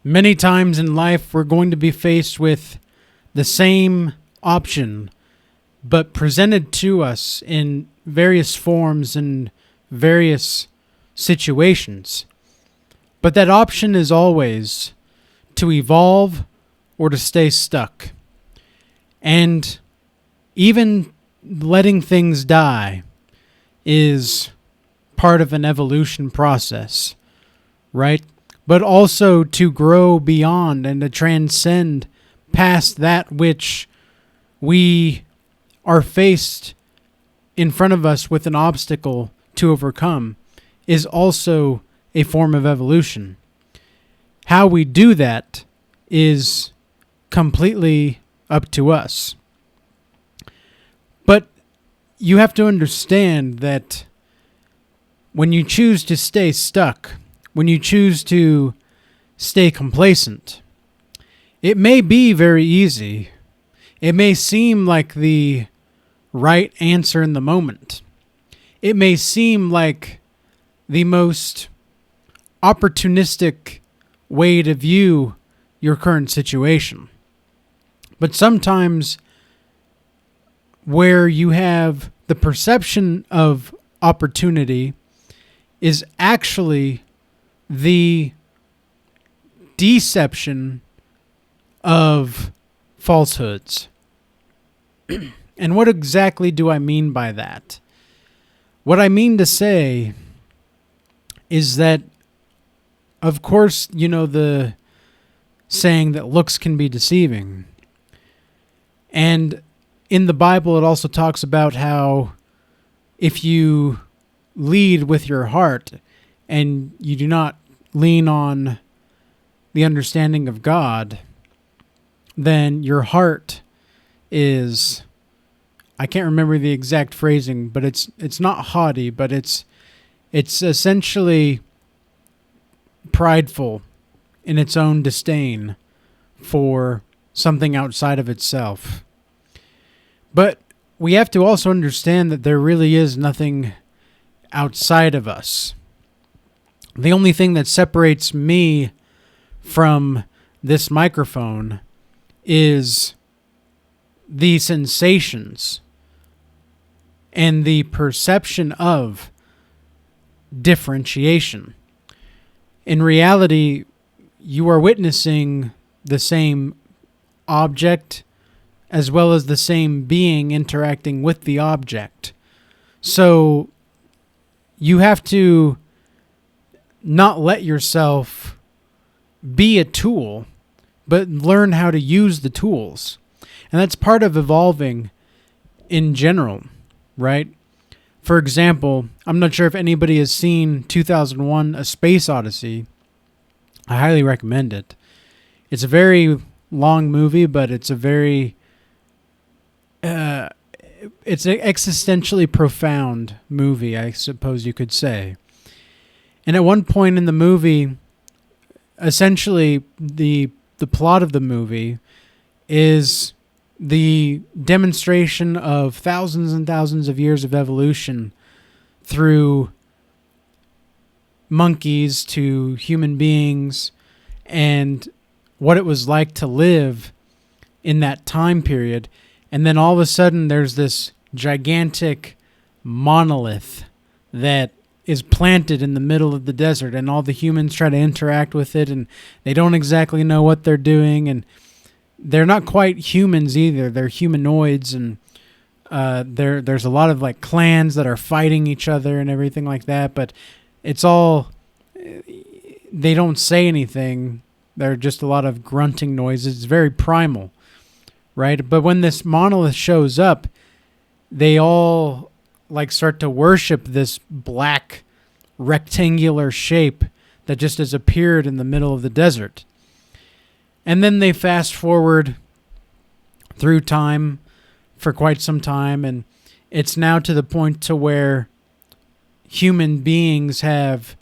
Many times in life, we're going to be faced with the same option, but presented to us in various forms and various situations. But that option is always to evolve or to stay stuck. And even letting things die is part of an evolution process, right? But also to grow beyond and to transcend past that which we are faced in front of us with an obstacle to overcome is also a form of evolution. How we do that is completely up to us. But you have to understand that when you choose to stay stuck, when you choose to stay complacent, it may be very easy. It may seem like the right answer in the moment. It may seem like the most opportunistic way to view your current situation. But sometimes where you have the perception of opportunity is actually the deception of falsehoods. And what exactly do I mean by that? What I mean to say is that, of course, you know the saying that looks can be deceiving. And in the Bible, it also talks about how if you lead with your heart and you do not lean on the understanding of God, then your heart is, I can't remember the exact phrasing, but it's not haughty, but it's essentially prideful in its own disdain for something outside of itself. But we have to also understand that there really is nothing outside of us. The only thing that separates me from this microphone is the sensations and the perception of differentiation. In reality, you are witnessing the same object as well as the same being interacting with the object. So you have to not let yourself be a tool, but learn how to use the tools. And that's part of evolving in general, right? For example, I'm not sure if anybody has seen 2001: A Space Odyssey. I highly recommend it. It's a very long movie, but it's a very it's an existentially profound movie, I suppose you could say. And at one point in the movie, essentially the plot of the movie is the demonstration of thousands and thousands of years of evolution through monkeys to human beings and what it was like to live in that time period. And then all of a sudden there's this gigantic monolith that is planted in the middle of the desert, and all the humans try to interact with it, and they don't exactly know what they're doing, and they're not quite humans either. They're humanoids, and there's a lot of like clans that are fighting each other and everything like that, but it's all, they don't say anything. They're just a lot of grunting noises. It's very primal, right? But when this monolith shows up, they all like start to worship this black rectangular shape that just has appeared in the middle of the desert. And then they fast forward through time for quite some time, and it's now to the point to where human beings have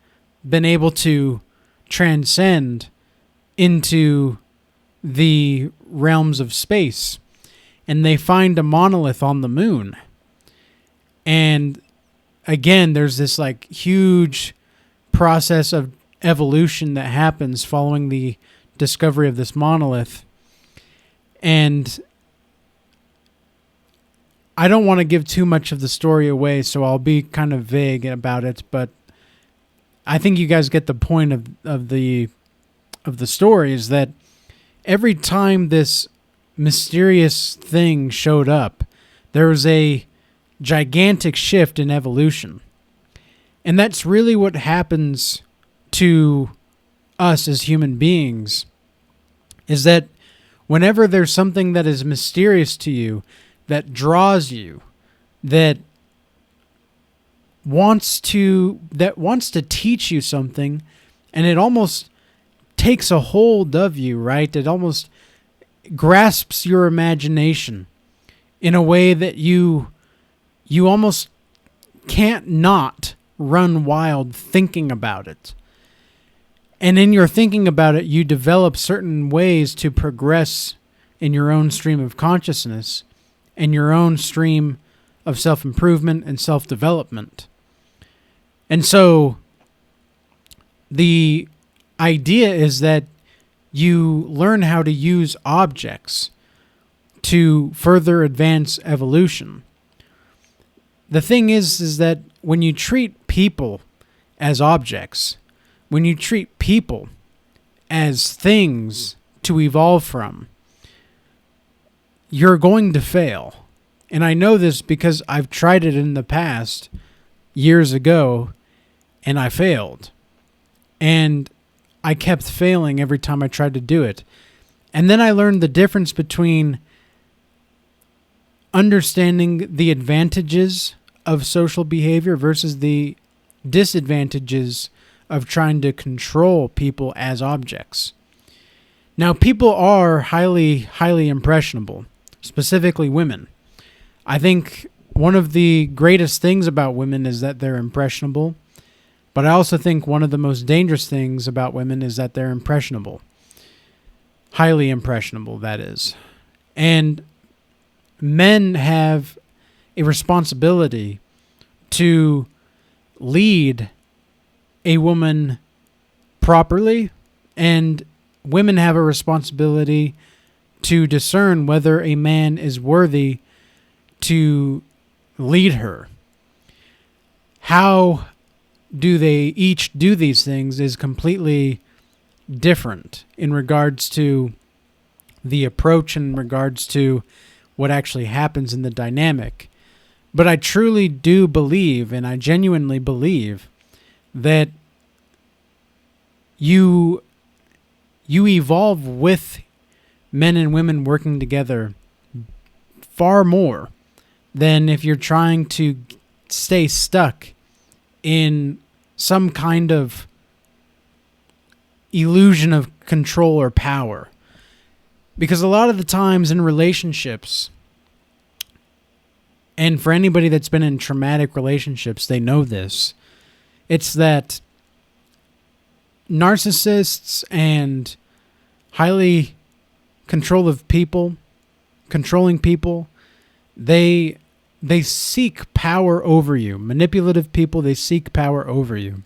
been able to transcend into the realms of space, and they find a monolith on the moon. And again, there's this like huge process of evolution that happens following the discovery of this monolith. And I don't want to give too much of the story away, so I'll be kind of vague about it, but I think you guys get the point of the story, is that every time this mysterious thing showed up, there was a gigantic shift in evolution. And that's really what happens to us as human beings, is that whenever there's something that is mysterious to you, that draws you, that wants to teach you something, and it almost takes a hold of you, right? It almost grasps your imagination in a way that you almost can't not run wild thinking about it. And in your thinking about it, you develop certain ways to progress in your own stream of consciousness and your own stream of self-improvement and self-development. And so the idea is that you learn how to use objects to further advance evolution. The thing is that when you treat people as objects, when you treat people as things to evolve from, you're going to fail. And I know this because I've tried it in the past, years ago, and I failed. And I kept failing every time I tried to do it. And then I learned the difference between understanding the advantages of social behavior versus the disadvantages of trying to control people as objects. Now, people are highly, highly impressionable, specifically women. I think one of the greatest things about women is that they're impressionable, but I also think one of the most dangerous things about women is that they're impressionable. Highly impressionable, that is. And men have a responsibility to lead a woman properly, and women have a responsibility to discern whether a man is worthy to lead her. How do they each do these things is completely different in regards to the approach, in regards to what actually happens in the dynamic. But I truly do believe, and I genuinely believe, that you evolve with men and women working together far more than if you're trying to stay stuck in some kind of illusion of control or power. Because a lot of the times in relationships, and for anybody that's been in traumatic relationships, they know this, it's that narcissists and highly controlling people, they seek power over you. Manipulative people, they seek power over you.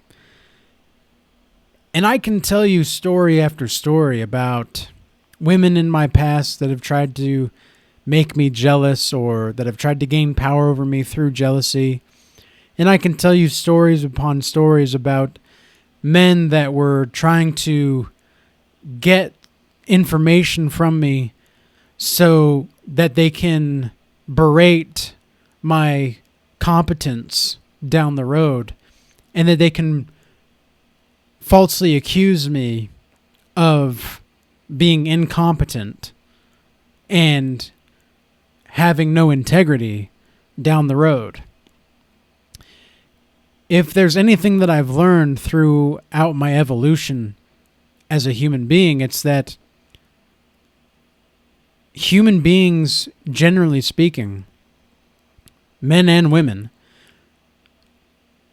And I can tell you story after story about women in my past that have tried to make me jealous or that have tried to gain power over me through jealousy. And I can tell you stories upon stories about men that were trying to get information from me so that they can berate my competence down the road, and that they can falsely accuse me of being incompetent and having no integrity down the road. If there's anything that I've learned throughout my evolution as a human being, it's that human beings, generally speaking, men and women,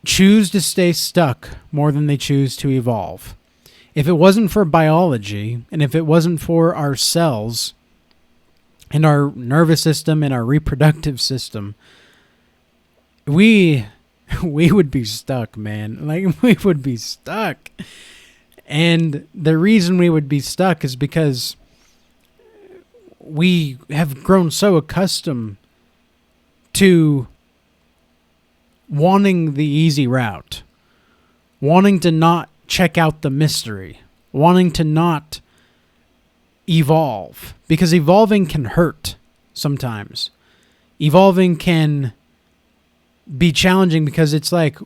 choose to stay stuck more than they choose to evolve. If it wasn't for biology, and if it wasn't for our cells and our nervous system and our reproductive system, we would be stuck, man. Like, we would be stuck. And the reason we would be stuck is because we have grown so accustomed to wanting the easy route, wanting to not check out the mystery, wanting to not evolve, because evolving can hurt sometimes. Evolving can be challenging because it's like,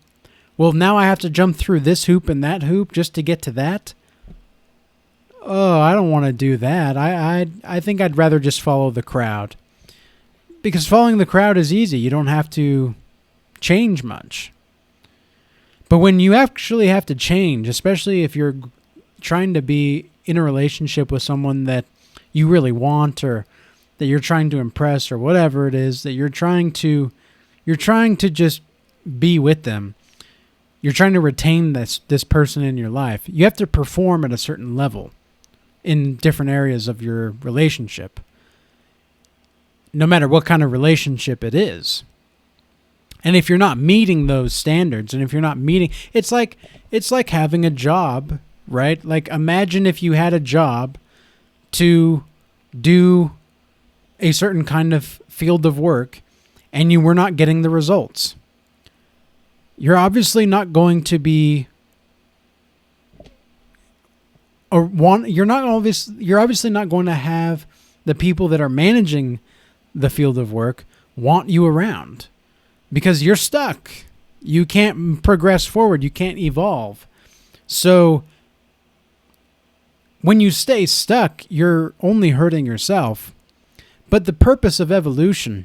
well, now I have to jump through this hoop and that hoop just to get to that. Oh, I don't want to do that. I think I'd rather just follow the crowd. Because following the crowd is easy. You don't have to change much. But when you actually have to change, especially if you're trying to be in a relationship with someone that you really want, or that you're trying to impress, or whatever it is that you're trying to just be with them. You're trying to retain this person in your life. You have to perform at a certain level in different areas of your relationship, no matter what kind of relationship it is. And if you're not meeting those standards, and if you're not meeting, it's like having a job, right? Like, imagine if you had a job to do a certain kind of field of work and you were not getting the results. You're obviously not going to be, you're obviously not going to have the people that are managing the field of work want you around, because you're stuck. You can't progress forward. You can't evolve. So when you stay stuck, you're only hurting yourself. But the purpose of evolution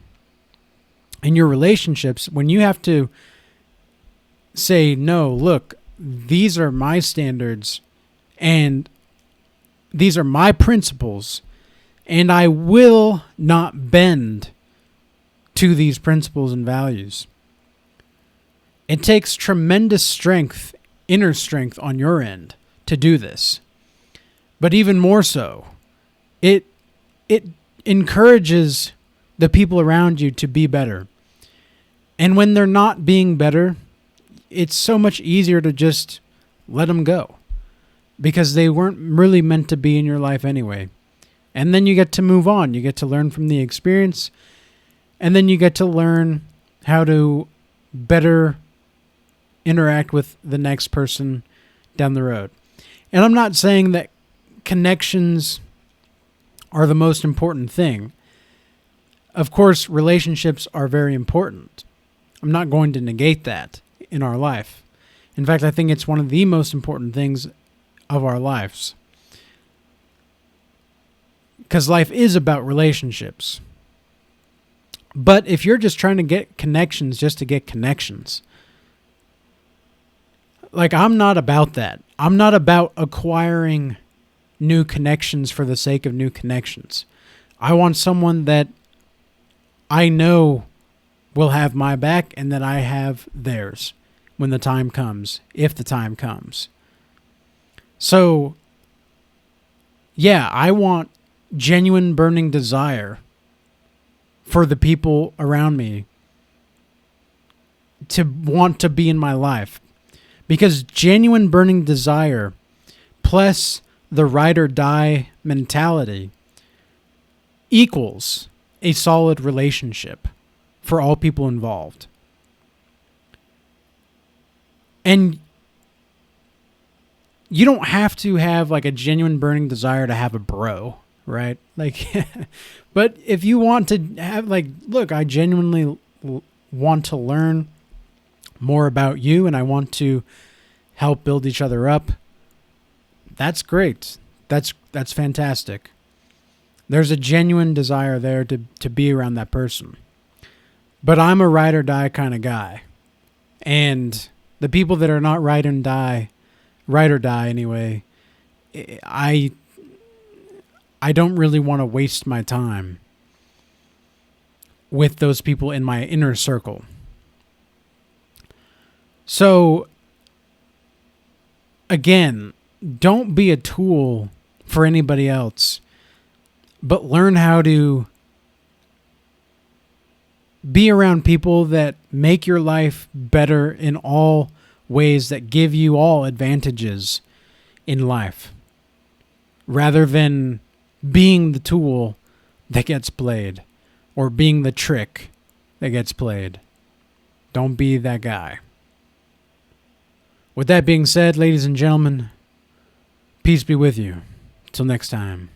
in your relationships, when you have to say, no, look, these are my standards and these are my principles, and I will not bend to these principles and values. It takes tremendous strength, inner strength on your end to do this. But even more so, it encourages the people around you to be better. And when they're not being better, it's so much easier to just let them go, because they weren't really meant to be in your life anyway. And then you get to move on. You get to learn from the experience, and then you get to learn how to better interact with the next person down the road. And I'm not saying that connections are the most important thing. Of course, relationships are very important. I'm not going to negate that in our life. In fact, I think it's one of the most important things of our lives. Because life is about relationships. But if you're just trying to get connections just to get connections, like, I'm not about that. I'm not about acquiring new connections for the sake of new connections. I want someone that I know will have my back and that I have theirs when the time comes, if the time comes. So, yeah, I want genuine burning desire for the people around me to want to be in my life. Because genuine burning desire plus the ride or die mentality equals a solid relationship for all people involved. And you don't have to have like a genuine burning desire to have a bro, right? Like, but if you want to have, like, look, I genuinely want to learn more about you and I want to help build each other up, that's great. That's fantastic. There's a genuine desire there to be around that person. But I'm a ride or die kind of guy. And the people that are not ride or die anyway, I don't really want to waste my time with those people in my inner circle. So, again, don't be a tool for anybody else, but learn how to be around people that make your life better in all ways, that give you all advantages in life, rather than being the tool that gets played or being the trick that gets played. Don't be that guy. With that being said, ladies and gentlemen, peace be with you. Till next time.